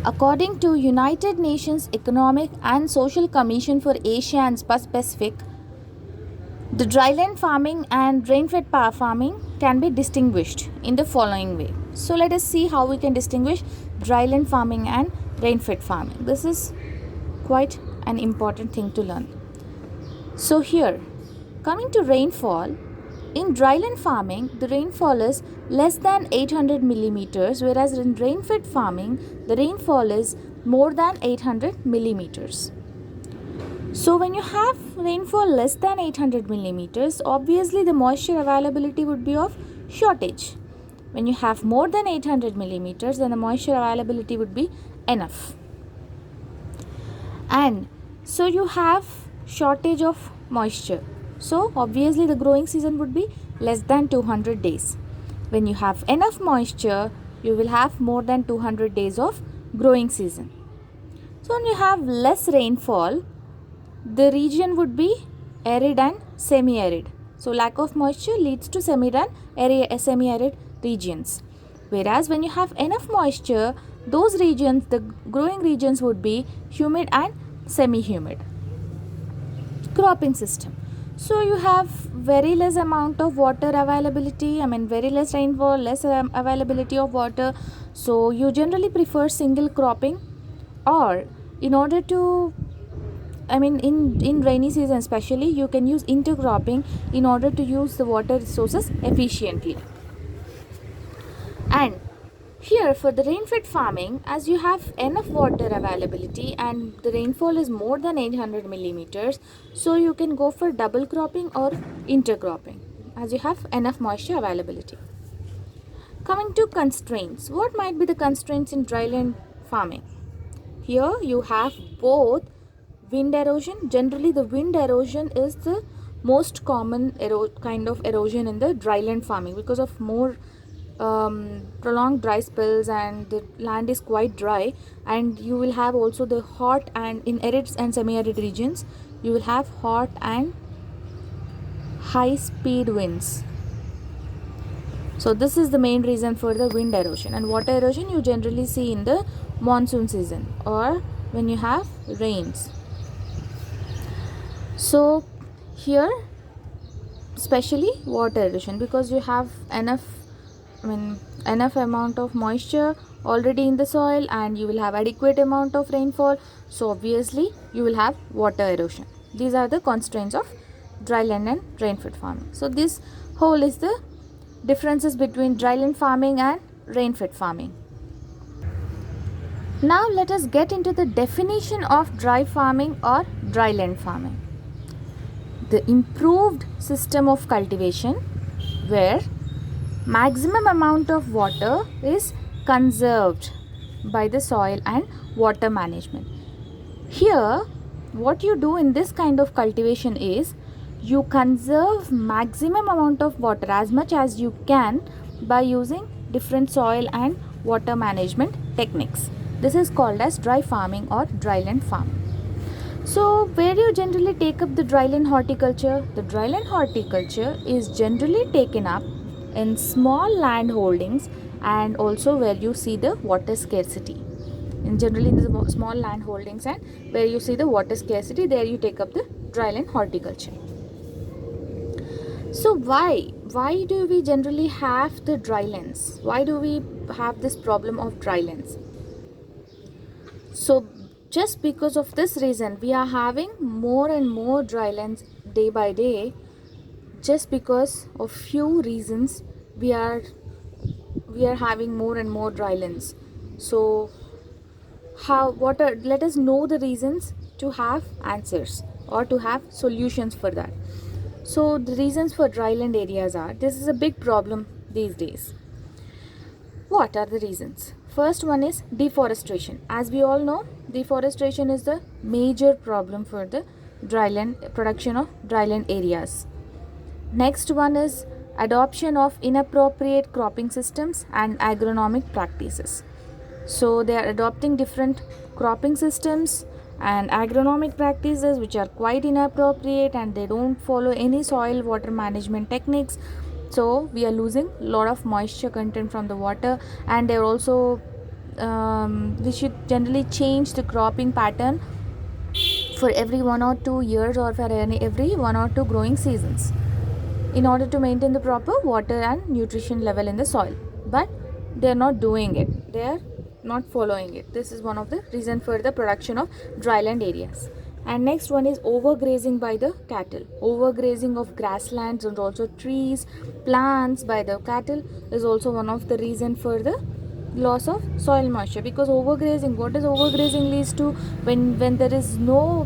According to United Nations Economic and Social Commission for Asia and Pacific, the dryland farming and rainfed farming can be distinguished in the following way. So let us see how we can distinguish dryland farming and rainfed farming. This is quite an important thing to learn. So here, coming to rainfall, in dryland farming, the rainfall is less than 800 millimeters, whereas in rainfed farming, the rainfall is more than 800 millimeters. So when you have rainfall less than 800 millimeters, obviously the moisture availability would be of shortage. When you have more than 800 millimeters, then the moisture availability would be enough. And so you have shortage of moisture. So obviously the growing season would be less than 200 days. When you have enough moisture, you will have more than 200 days of growing season. So when you have less rainfall, the region would be arid and semi-arid. So lack of moisture leads to semi-arid regions. Whereas when you have enough moisture, those regions, the growing regions would be humid and semi-humid. Cropping system. So you have very less amount of water availability, very less rainfall, less availability of water. So you generally prefer single cropping, or in order to in rainy season especially, you can use intercropping in order to use the water resources efficiently. And here for the rainfed farming, as you have enough water availability and the rainfall is more than 800 millimeters, so you can go for double cropping or intercropping as you have enough moisture availability. Coming to constraints, what might be the constraints in dryland farming? Here you have both wind erosion. Generally the wind erosion is the most common kind of erosion in the dryland farming because of more prolonged dry spells and the land is quite dry, and you will have also the hot, and in arid and semi-arid regions you will have hot and high speed winds. So this is the main reason for the wind erosion. And water erosion you generally see in the monsoon season or when you have rains. So here especially water erosion, because you have enough amount of moisture already in the soil and you will have adequate amount of rainfall, so obviously you will have water erosion. These are the constraints of dryland and rainfed farming. So this whole is the differences between dryland farming and rainfed farming. Now let us get into the definition of dry farming or dryland farming. The improved system of cultivation where maximum amount of water is conserved by the soil and water management. Here what you do in this kind of cultivation is you conserve maximum amount of water as much as you can by using different soil and water management techniques. This is called as dry farming or dryland farming. So where you generally take up the dryland horticulture? The dryland horticulture is generally taken up in small land holdings and also where you see the water scarcity. And generally in the small land holdings and where you see the water scarcity, there you take up the dryland horticulture. So why do we generally have the drylands? Why do we have this problem of drylands? So just because of this reason we are having more and more drylands day by day. Just because of few reasons we are having more and more drylands. So let us know the reasons to have answers or to have solutions for that. So the reasons for dryland areas are, this is a big problem these days. What are the reasons? First one is deforestation. As we all know, deforestation is the major problem for the production of dryland areas. Next one is adoption of inappropriate cropping systems and agronomic practices. So they are adopting different cropping systems and agronomic practices which are quite inappropriate, and they don't follow any soil water management techniques. So we are losing a lot of moisture content from the water, and they're also we should generally change the cropping pattern for every 1 or 2 years, or for every 1 or 2 growing seasons, in order to maintain the proper water and nutrition level in the soil. But they are not doing it, they are not following it. This is one of the reason for the production of dryland areas. And next one is overgrazing by the cattle. Overgrazing of grasslands and also trees, plants by the cattle is also one of the reason for the loss of soil moisture. Because overgrazing, what is overgrazing leads to? When there is no,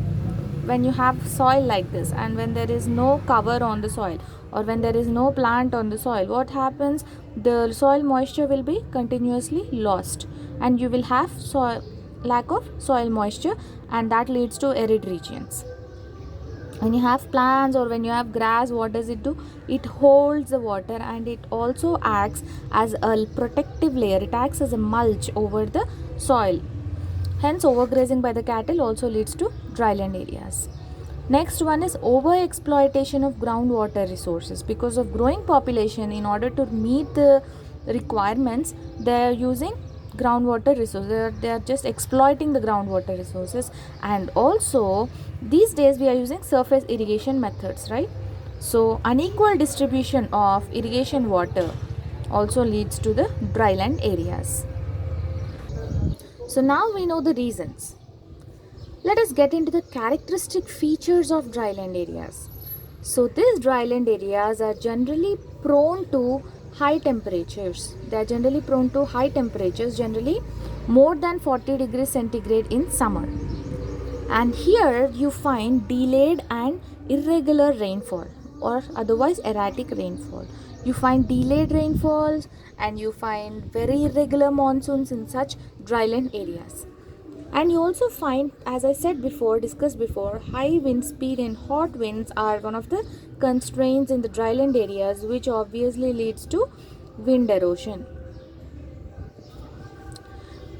when you have soil like this, and when there is no cover on the soil, or when there is no plant on the soil, what happens? The soil moisture will be continuously lost, and you will have lack of soil moisture, and that leads to arid regions. When you have plants or when you have grass, what does it do? It holds the water, and it also acts as a protective layer. It acts as a mulch over the soil. Hence, overgrazing by the cattle also leads to dryland areas. Next one is overexploitation of groundwater resources. Because of growing population, in order to meet the requirements, they are using groundwater resources. They are just exploiting the groundwater resources. And also these days we are using surface irrigation methods, right? So unequal distribution of irrigation water also leads to the dryland areas. So now we know the reasons. Let us get into the characteristic features of dryland areas. So these dryland areas are generally prone to high temperatures. They are generally prone to high temperatures, generally more than 40 degrees centigrade in summer. And here you find delayed and irregular rainfall, or otherwise erratic rainfall. You find delayed rainfalls, and you find very irregular monsoons in such dryland areas. And you also find, as I said before, discussed before, high wind speed and hot winds are one of the constraints in the dryland areas, which obviously leads to wind erosion.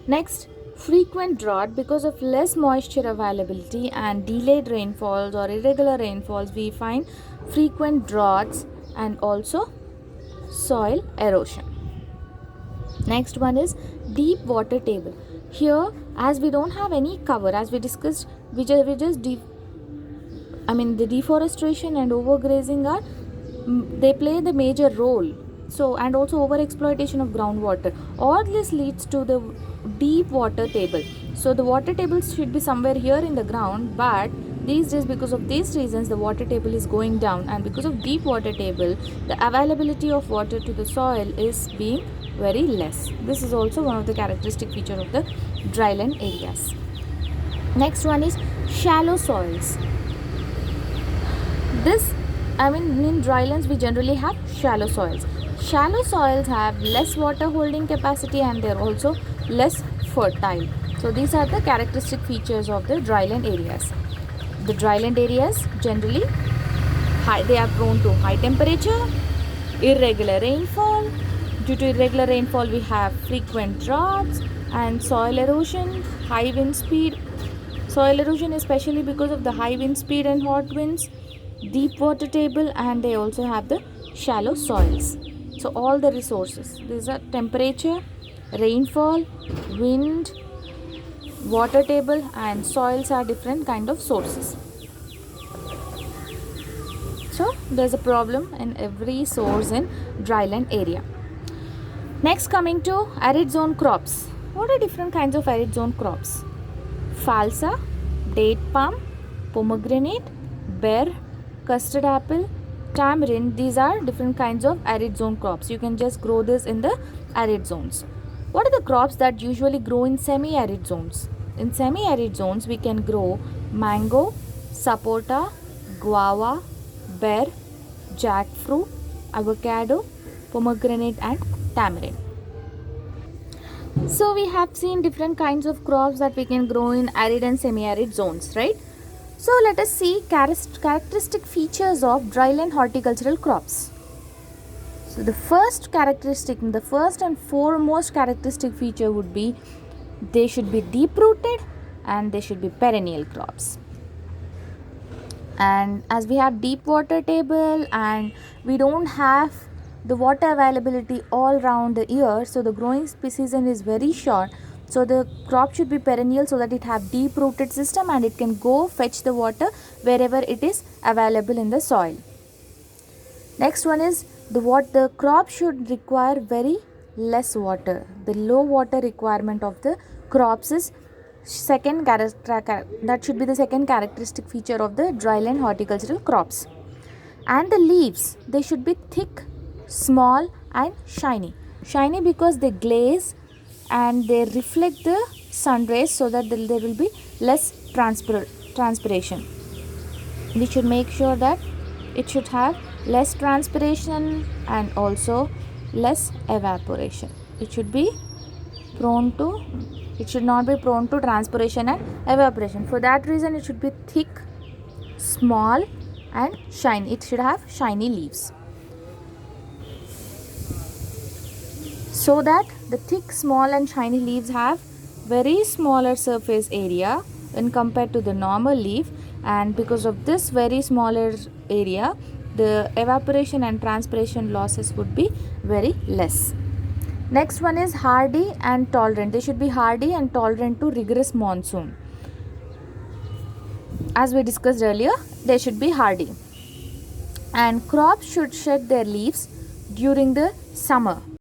Next, frequent drought. Because of less moisture availability and delayed rainfalls or irregular rainfalls, we find frequent droughts and also soil erosion. Next one is deep water table. Here, as we don't have any cover, as we discussed, the deforestation and overgrazing are they play the major role. So, and also over exploitation of groundwater. All this leads to the deep water table. So the water table should be somewhere here in the ground, but these days, because of these reasons, the water table is going down, and because of deep water table, the availability of water to the soil is being very less. This is also one of the characteristic feature of the dryland areas. Next one is shallow soils. In drylands we generally have shallow soils. Shallow soils have less water holding capacity, and they are also less fertile. So these are the characteristic features of the dryland areas. The dryland areas generally they are prone to high temperature, irregular rainfall. Due to irregular rainfall, we have frequent droughts and soil erosion, high wind speed. Soil erosion especially because of the high wind speed and hot winds, deep water table, and they also have the shallow soils. So all the resources, these are temperature, rainfall, wind, water table, and soils are different kind of sources. So there's a problem in every source in dryland area. Next, coming to arid zone crops. What are different kinds of arid zone crops? Falsa, date palm, pomegranate, bear, custard apple, tamarind. These are different kinds of arid zone crops. You can just grow this in the arid zones. What are the crops that usually grow in semi-arid zones? In semi-arid zones, we can grow mango, sapota, guava, bear, jackfruit, avocado, pomegranate, and tamarind. So we have seen different kinds of crops that we can grow in arid and semi-arid zones, right? So let us see characteristic features of dryland horticultural crops. So the first and foremost characteristic feature would be they should be deep rooted and they should be perennial crops. And as we have deep water table and we don't have the water availability all round the year, so the growing season is very short. So the crop should be perennial so that it have deep rooted system and it can go fetch the water wherever it is available in the soil. Next one is the crop should require very less water. The low water requirement of the crops is that should be the second characteristic feature of the dryland horticultural crops. And the leaves, they should be thick, small and shiny. Shiny because they glaze and they reflect the sun rays so that there will be less transpiration. We should make sure that it should have less transpiration and also less evaporation. It should not be prone to transpiration and evaporation. For that reason, it should be thick, small and shiny. It should have shiny leaves. So that the thick, small and shiny leaves have very smaller surface area when compared to the normal leaf, and because of this very smaller area, the evaporation and transpiration losses would be very less. Next one is hardy and tolerant. They should be hardy and tolerant to rigorous monsoon. As we discussed earlier, they should be hardy. And crops should shed their leaves during the summer.